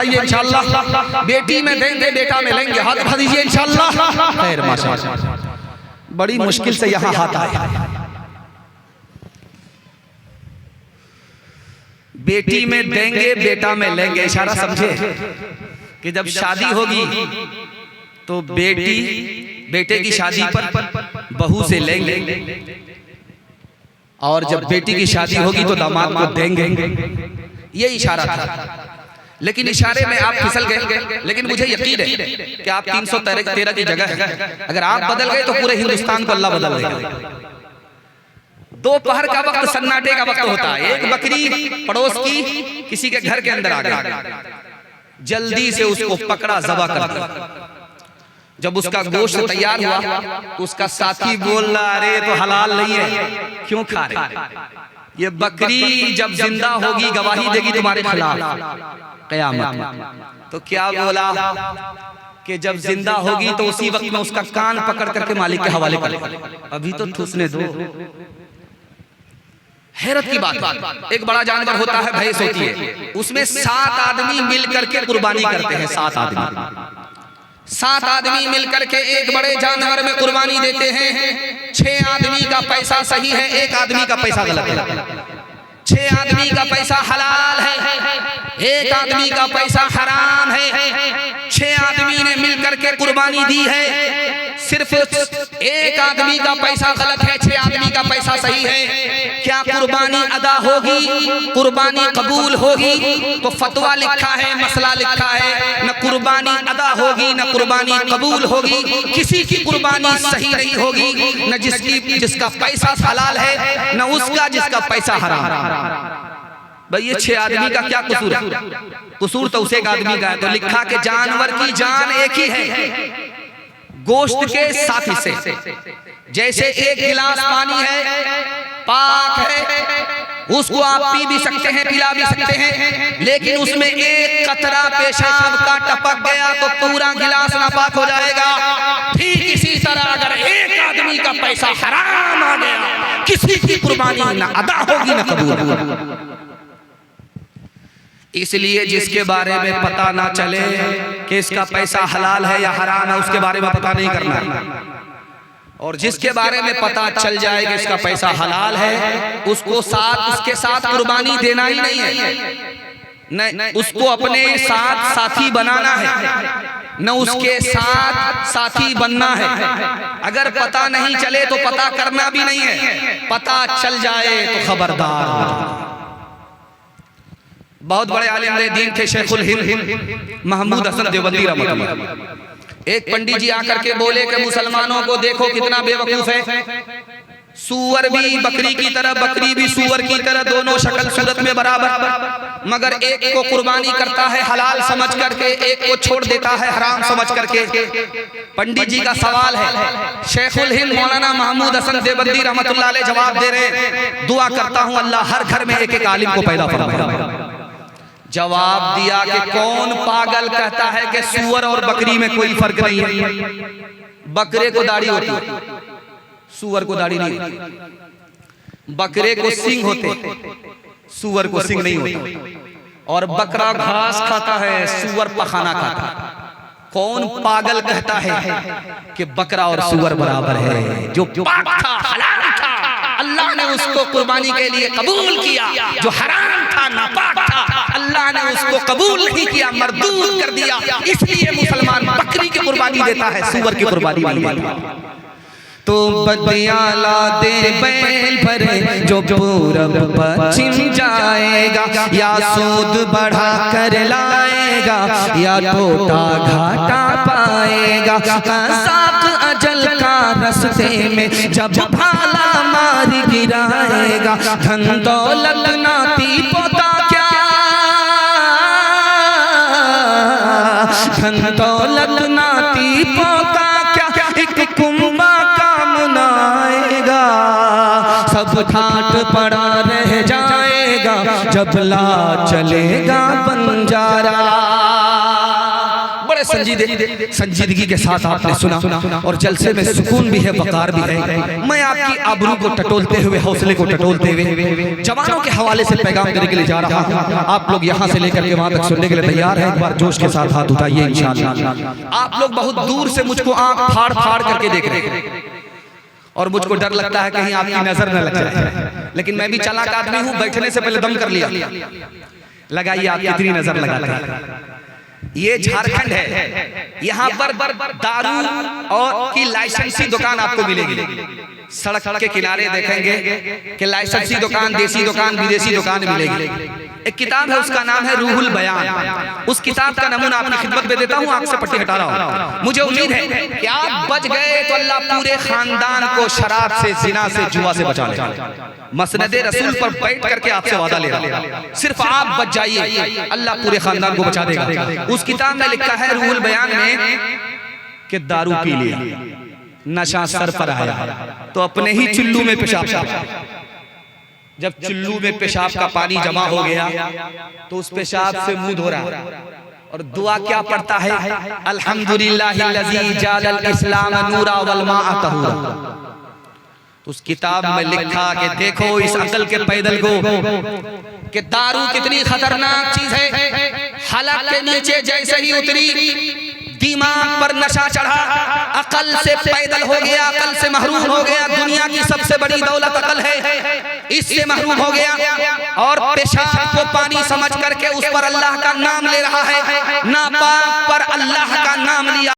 ये इंशाअल्लाह बेटी में देंगे बेटा में लेंगे, हाथ उठा दीजिए इंशाअल्लाह। खैर माशाअल्लाह, बड़ी मुश्किल से यहाँ हाथ आया। बेटी में देंगे बेटा में लेंगे, इशारा समझे कि जब शादी होगी तो बेटे की शादी पर बहू से लेंगे, और जब बेटी की शादी होगी तो दामाद को देंगे। ये इशारा था, लेकिन इशारे में आप फिसल गए। लेकिन मुझे यकीन है कि आप 313 की जगह है, अगर आप बदल गए तो पूरे हिंदुस्तान को अल्लाह बदल देगा। दोपहर का वक्त सन्नाटे का वक्त होता है, एक बकरी पड़ोस की किसी के घर के अंदर आ गई, जल्दी से उसको पकड़ा, ज़बह कर दिया। जब उसका गोश्त तैयार हुआ तो उसका साथी बोल रहा, अरे तो हलाल नहीं है, क्यों खा रहे? ये बकरी जब जिंदा होगी गवाही देगी तुम्हारे खिलाफ क़यामत। तो क्या बोला कि जब जिंदा होगी तो उसी वक्त में उसका कान पकड़ करके मालिक के हवाले कर, अभी तो ठूसने दो। हैरत की बात, एक बड़ा जानवर होता है, भैंस होती है, उसमें 7 आदमी मिल करके कुर्बानी करते हैं। 7 आदमी मिलकर के एक बड़े जानवर में कुर्बानी देते हैं। 6 आदमी का पैसा सही है, 1 आदमी का पैसा गलत है। 6 आदमी का पैसा हलाल है, 1 आदमी का पैसा हराम है। 6 आदमी ने मिलकर के कुर्बानी दी है, सिर्फ 1 आदमी का पैसा गलत है, 6 आदमी का पैसा सही है। क्या कुर्बानी अदा होगी, कुर्बानी कबूल होगी? तो फतवा लिखा है, मसला लिखा है, न कुर्बानी अदा होगी न कुर्बानी कबूल होगी। किसी की कुर्बानी सही नहीं होगी, न जिसका पैसा हलाल है न उसका जिसका पैसा हराम। भाई ये 6 आदमी का क्या कसूर है? कसूर तो उसे एक आदमी का है। तो लिखा कि जानवर की जान एक ही है, गोश्त के साथ हिस्से। जैसे एक गिलास पानी है, पाक है, उसको आप पी भी सकते हैं, पिला भी सकते हैं, लेकिन उसमें एक कतरा पेशाब का टपक गया तो पूरा गिलास नापाक हो जाएगा। ठीक इसी तरह अगर एक आदमी का पैसा हराम आ गया, किसी की कुर्बानी ना अदा होगी ना कबूल होगी। इसलिए जिसके बारे में पता ना चले कि इसका पैसा हलाल है या हराम है, उसके बारे में पता नहीं करना है। और जिसके बारे में पता चल जाए कि इसका पैसा हलाल है, उसके साथ कुर्बानी देना ही नहीं है, उसको अपने साथ साथी बनाना है, न उसके साथ साथी बनना है। अगर पता नहीं चले तो पता करना भी नहीं है, पता चल जाए तो खबरदार। बहुत बड़े आलिम दीन थे शेखुल हिंद महमूद हसन देवबंदी रहमतुल्लाह। एक पंडित जी आकर के बोले कि मुसलमानों को देखो कितना बेवकूफ है, सूअर भी बकरी की तरह, बकरी भी सूअर की तरह, दोनों शक्ल सूरत में बराबर, मगर एक को कुर्बानी करता है हलाल समझ करके, एक को छोड़ देता है हराम समझ करके। पंडित जी का सवाल है, शेखुल हिंद मौलाना महमूद हसन देवबंदी रहमतुल्लाह अलैह जवाब दे रहे, दुआ करता हूं अल्लाह हर घर में एक एक आलिम को पैदा फरमाए। जवाब दिया कि कौन पागल कहता है कि सूअर और बकरी में कोई फर्क नहीं है? बकरे को दाढ़ी होती है, सूअर को दाढ़ी नहीं होती। बकरे को सींग होते, सूअर को सींग नहीं होती। और बकरा घास खाता है, सूअर पखाना खाता है। कौन पागल कहता है कि बकरा और सूअर बराबर है? जो पाक था, हलाल था, अल्लाह ने उसको कुर्बानी के लिए कबूल किया। जो हराम था, नापाक था, अल्लाह ने उसको कबूल नहीं किया, मरदूद कर दिया। इसलिए मुसलमान बकरी की कुर्बानी देता है, सूअर की कुर्बानी नहीं देता। तो बदियां ला दे बैल भरे जो पूरब पश्चिम जाएगा, या सूद बढ़ा कर लाएगा या टोटा घाटा पाएगा। साक अजल का रस्ते में जब भाला मार गिराएगा, धन दौलत नाती पोता क्या, धन दौलत नाती पोता क्या, एक कुंभा का मुनाएगा। सब ठाट पड़ा रह जाएगा जब ला चलेगा बंजारा। बड़े संजीदगी के साथ आपने सुना और जलसे में सुकून भी है, वकार भी है। मैं आपकी आबरू को टटोलते हुए, हौसले को टटोलते हुए जवानों के हवाले से पैगाम देने के लिए जा रहा हूँ। आप लोग यहाँ से लेकर के वहां तक सुनने के लिए तैयार हैं? एक बार जोश के साथ हाथ उठाइए इंशाअल्लाह। आप लोग बहुत दूर से मुझको आंख फाड़ फाड़ करके देख रहे हैं और मुझको डर लगता है कहीं आपकी नजर न लग जाए, लेकिन मैं भी चालाक आदमी हूँ, बैठने से पहले दम कर लिया। लगाइए आप कितनी नजर लगाते हैं। ये झारखंड है, यहाँ पर दारू और की लाइसेंसी दुकान आपको मिलेगी। सड़क के किनारे देखेंगे कि लाइसेंसी दुकान, देसी दुकान, विदेशी दुकान मिलेगी। एक किताब है, उसका नाम है रूहुल बयान। उस किताब का नमूना आपकी खिदमत में देता हूँ, आंख से पट्टी हटा रहा हूँ। मुझे उम्मीद है कि आप बच गए तो अल्लाह पूरे खानदान को शराब से, जिना से, जुआ से बचा लेगा। मसनदे रसूल पर बैठ करके आपसे वादा ले रहा है, सिर्फ आप बच जाइए, अल्लाह पूरे खानदान को बचा देगा। उस किताब में लिखा है रूहुल बयान में कि दारू पी लिया, नशा सर पर आया तो अपने ही चुल्लू में पेशाब किया। जब चुल्लू में पेशाब का पानी जमा हो गया तो उस पेशाब से मुंह धो रहा और दुआ क्या पढ़ता है? अल्हम्दुलिल्लाहिल्लज़ी जालल इस्लाम नूरा वल माअ तहूरा। तो उस किताब में लिखा कि देखो इस अकल के पैदल को कि दारू कितनी खतरनाक चीज है। हलक के नीचे जैसे ही उतरी, दिमाग पर नशा चढ़ा, अकल से पैदल हो गया, अकल से महरूम हो गया। दुनिया की सबसे बड़ी दौलत अकल है, इससे महरूम हो गया और पेशाब को पानी समझ करके उस पर अल्लाह का नाम ले रहा है, नापाक पर अल्लाह का नाम लिया।